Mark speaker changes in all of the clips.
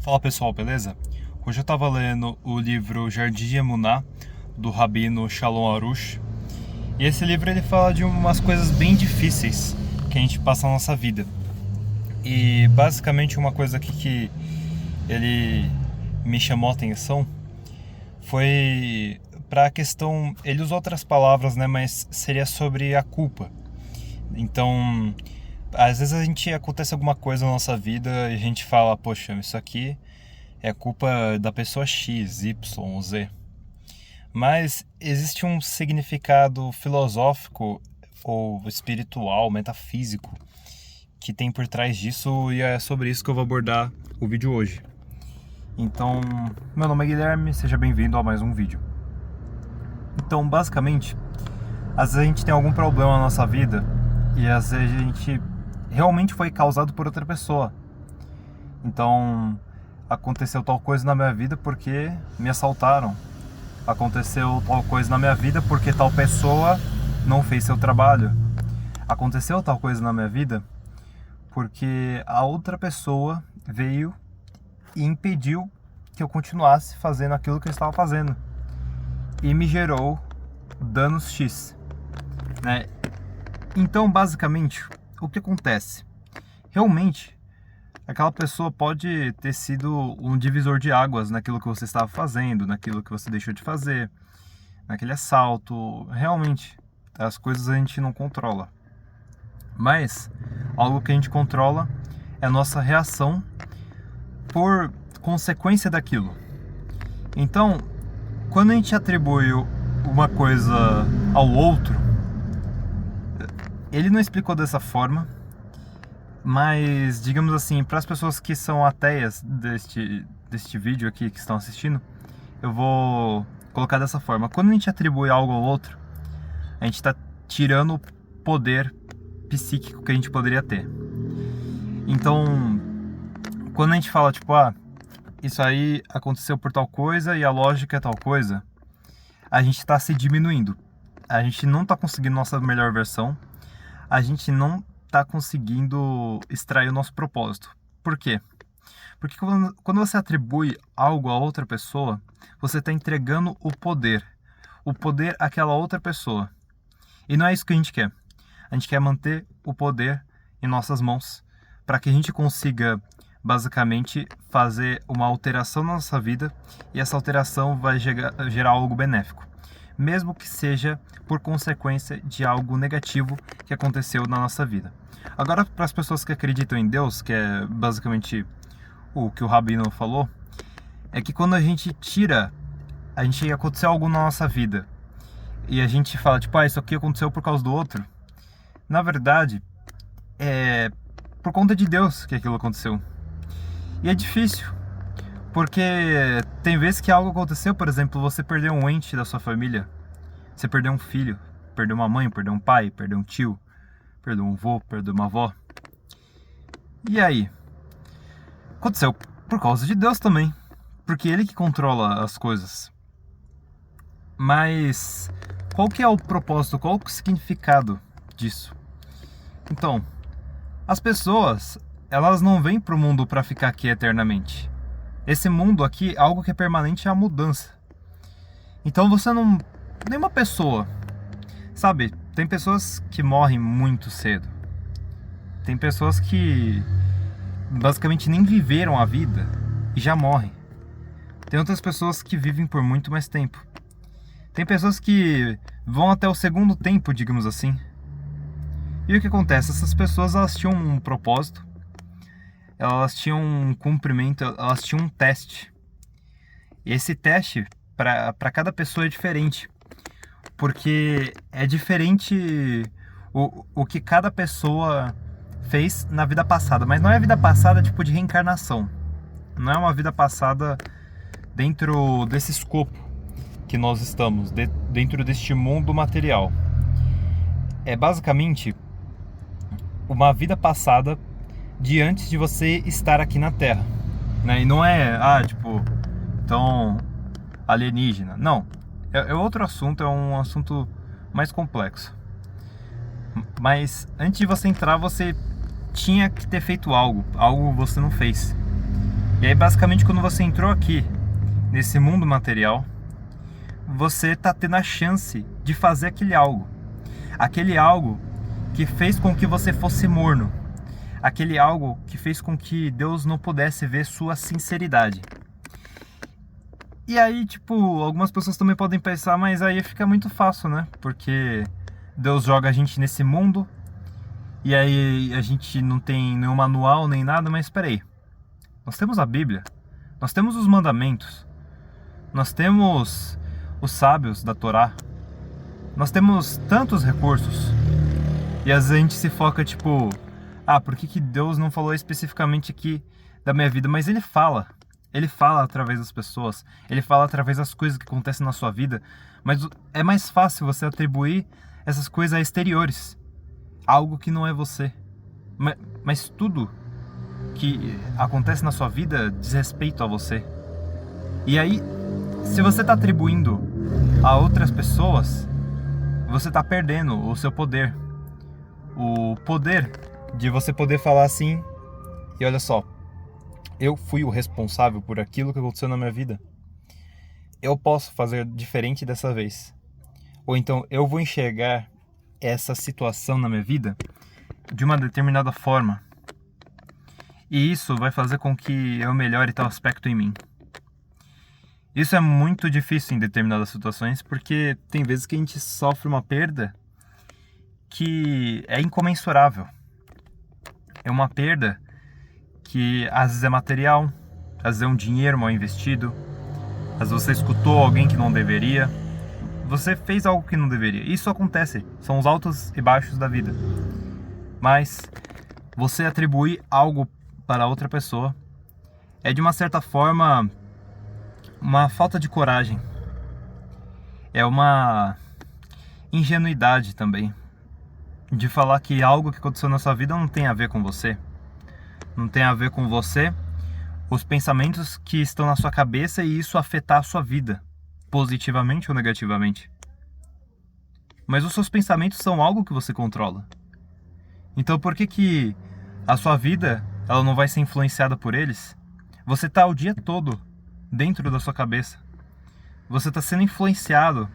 Speaker 1: Fala pessoal, beleza? Hoje eu tava lendo o livro Jardim de Emuná, do Rabino Shalom Arush. E esse livro ele fala de umas coisas bem difíceis que a gente passa na nossa vida. E basicamente uma coisa aqui que ele me chamou a atenção foi para a questão, ele usou outras palavras, né, mas seria sobre a culpa. Então, às vezes a gente acontece alguma coisa na nossa vida e a gente fala, poxa, isso aqui é culpa da pessoa X, Y, Z. Mas existe um significado filosófico ou espiritual, metafísico, que tem por trás disso, e é sobre isso que eu vou abordar o vídeo hoje. Então, meu nome é Guilherme, seja bem-vindo a mais um vídeo. Então, basicamente, às vezes a gente tem algum problema na nossa vida e às vezes a gente realmente foi causado por outra pessoa. Então, aconteceu tal coisa na minha vida porque me assaltaram. Aconteceu tal coisa na minha vida porque tal pessoa não fez seu trabalho. Aconteceu tal coisa na minha vida porque a outra pessoa veio e impediu que eu continuasse fazendo aquilo que eu estava fazendo. E me gerou danos X, né? Então, basicamente, o que acontece? Realmente, aquela pessoa pode ter sido um divisor de águas naquilo que você estava fazendo, naquilo que você deixou de fazer, naquele assalto. Realmente, as coisas a gente não controla. Mas algo que a gente controla é a nossa reação por consequência daquilo. Então, quando a gente atribui uma coisa ao outro, ele não explicou dessa forma, mas, digamos assim, para as pessoas que são ateias deste vídeo aqui, que estão assistindo, eu vou colocar dessa forma. Quando a gente atribui algo ao outro, a gente está tirando o poder psíquico que a gente poderia ter. Então, quando a gente fala, tipo, isso aí aconteceu por tal coisa e a lógica é tal coisa, a gente está se diminuindo. A gente não está conseguindo nossa melhor versão. A gente não está conseguindo extrair o nosso propósito. Por quê? Porque quando você atribui algo a outra pessoa, você está entregando o poder àquela outra pessoa. E não é isso que a gente quer. A gente quer manter o poder em nossas mãos, para que a gente consiga, basicamente, fazer uma alteração na nossa vida, e essa alteração vai gerar algo benéfico, mesmo que seja por consequência de algo negativo que aconteceu na nossa vida. Agora, para as pessoas que acreditam em Deus, que é basicamente o que o Rabino falou, é que quando a gente aconteceu algo na nossa vida, e a gente fala, tipo, isso aqui aconteceu por causa do outro, na verdade, é por conta de Deus que aquilo aconteceu. E é difícil, porque tem vezes que algo aconteceu, por exemplo, você perdeu um ente da sua família, você perdeu um filho, perdeu uma mãe, perdeu um pai, perdeu um tio, perdeu um avô, perdeu uma avó. E aí? Aconteceu por causa de Deus também, porque Ele que controla as coisas. Mas qual que é o propósito, qual que é o significado disso? Então, as pessoas, elas não vêm para o mundo para ficar aqui eternamente. Esse mundo aqui, algo que é permanente é a mudança. Então você não... Nenhuma pessoa... Sabe, tem pessoas que morrem muito cedo. Tem pessoas que basicamente nem viveram a vida e já morrem. Tem outras pessoas que vivem por muito mais tempo. Tem pessoas que vão até o segundo tempo, digamos assim. E o que acontece? Essas pessoas, elas tinham um propósito, elas tinham um cumprimento, elas tinham um teste. E esse teste, para cada pessoa, é diferente. Porque é diferente o que cada pessoa fez na vida passada. Mas não é a vida passada tipo de reencarnação. Não é uma vida passada dentro desse escopo que nós estamos, dentro deste mundo material. É basicamente uma vida passada de antes de você estar aqui na Terra, né? E não é, então, alienígena. Não, é outro assunto, é um assunto mais complexo. Mas antes de você entrar, você tinha que ter feito algo você não fez. E aí, basicamente, quando você entrou aqui, nesse mundo material, você tá tendo a chance de fazer aquele algo. Aquele algo que fez com que você fosse morno. Aquele algo que fez com que Deus não pudesse ver sua sinceridade. E aí, tipo, algumas pessoas também podem pensar, mas aí fica muito fácil, né? Porque Deus joga a gente nesse mundo e aí a gente não tem nenhum manual nem nada, mas espera aí. Nós temos a Bíblia, nós temos os mandamentos, nós temos os sábios da Torá, nós temos tantos recursos. E às vezes a gente se foca, tipo, por que Deus não falou especificamente aqui da minha vida? Mas Ele fala. Ele fala através das pessoas, Ele fala através das coisas que acontecem na sua vida, mas é mais fácil você atribuir essas coisas a exteriores, algo que não é você. Mas tudo que acontece na sua vida diz respeito a você. E aí, se você está atribuindo a outras pessoas, você está perdendo o seu poder. O poder de você poder falar assim, e olha só, eu fui o responsável por aquilo que aconteceu na minha vida. Eu posso fazer diferente dessa vez. Ou então eu vou enxergar essa situação na minha vida de uma determinada forma. E isso vai fazer com que eu melhore tal aspecto em mim. Isso é muito difícil em determinadas situações, porque tem vezes que a gente sofre uma perda que é incomensurável. É uma perda que às vezes é material, às vezes é um dinheiro mal investido, às vezes você escutou alguém que não deveria, você fez algo que não deveria. Isso acontece, são os altos e baixos da vida. Mas você atribuir algo para outra pessoa é de uma certa forma uma falta de coragem. É uma ingenuidade também de falar que algo que aconteceu na sua vida não tem a ver com você. Não tem a ver com você, os pensamentos que estão na sua cabeça e isso afetar a sua vida, positivamente ou negativamente. Mas os seus pensamentos são algo que você controla. Então por que a sua vida ela não vai ser influenciada por eles? Você está o dia todo dentro da sua cabeça. Você está sendo influenciado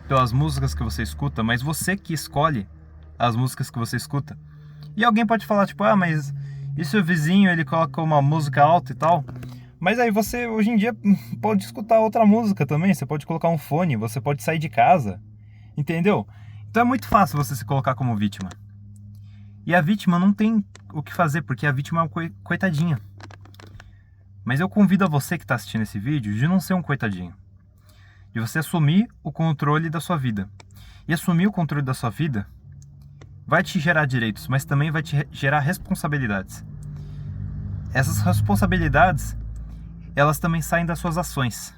Speaker 1: pelas músicas que você escuta, mas você que escolhe as músicas que você escuta. E alguém pode falar tipo, mas e se o vizinho ele coloca uma música alta e tal? Mas aí você hoje em dia pode escutar outra música também. Você pode colocar um fone, você pode sair de casa. Entendeu? Então é muito fácil você se colocar como vítima. E a vítima não tem o que fazer, porque a vítima é uma coitadinha. Mas eu convido a você que está assistindo esse vídeo de não ser um coitadinho. De você assumir o controle da sua vida. E assumir o controle da sua vida vai te gerar direitos, mas também vai te gerar responsabilidades. Essas responsabilidades, elas também saem das suas ações.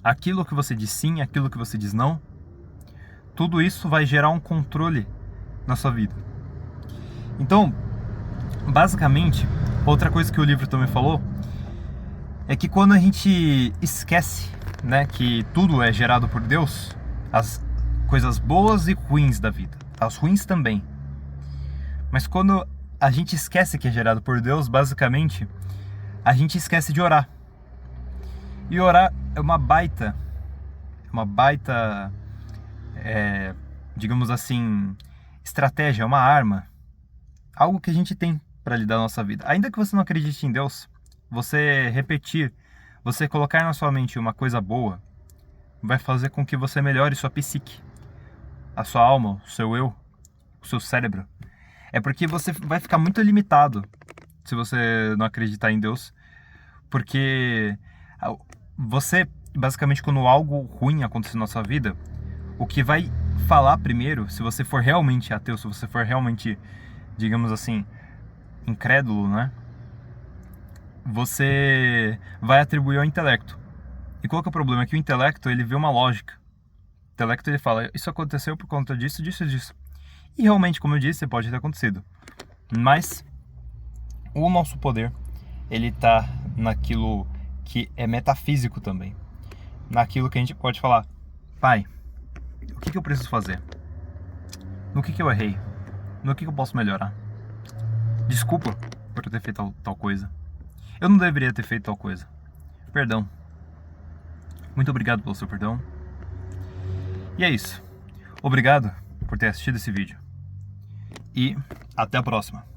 Speaker 1: Aquilo que você diz sim, aquilo que você diz não, tudo isso vai gerar um controle na sua vida. Então, basicamente, outra coisa que o livro também falou é que quando a gente esquece, né, que tudo é gerado por Deus, as coisas boas e ruins da vida, as ruins também. Mas quando a gente esquece que é gerado por Deus, basicamente, a gente esquece de orar. E orar é uma baita, digamos assim, estratégia, uma arma, algo que a gente tem para lidar na nossa vida. Ainda que você não acredite em Deus, você repetir, você colocar na sua mente uma coisa boa, vai fazer com que você melhore sua psique, a sua alma, o seu eu, o seu cérebro. É porque você vai ficar muito limitado se você não acreditar em Deus, porque você, basicamente, quando algo ruim acontecer na sua vida, o que vai falar primeiro, se você for realmente ateu, se você for realmente, digamos assim, incrédulo, né? Você vai atribuir ao intelecto. E qual que é o problema? É que o intelecto, ele vê uma lógica. O intelecto, ele fala, isso aconteceu por conta disso, disso e disso. E realmente, como eu disse, pode ter acontecido. Mas o nosso poder, ele tá naquilo que é metafísico também. Naquilo que a gente pode falar, pai, o que eu preciso fazer? No que eu errei? No que eu posso melhorar? Desculpa por eu ter feito tal coisa. Eu não deveria ter feito tal coisa. Perdão. Muito obrigado pelo seu perdão. E é isso. Obrigado por ter assistido esse vídeo. E até a próxima.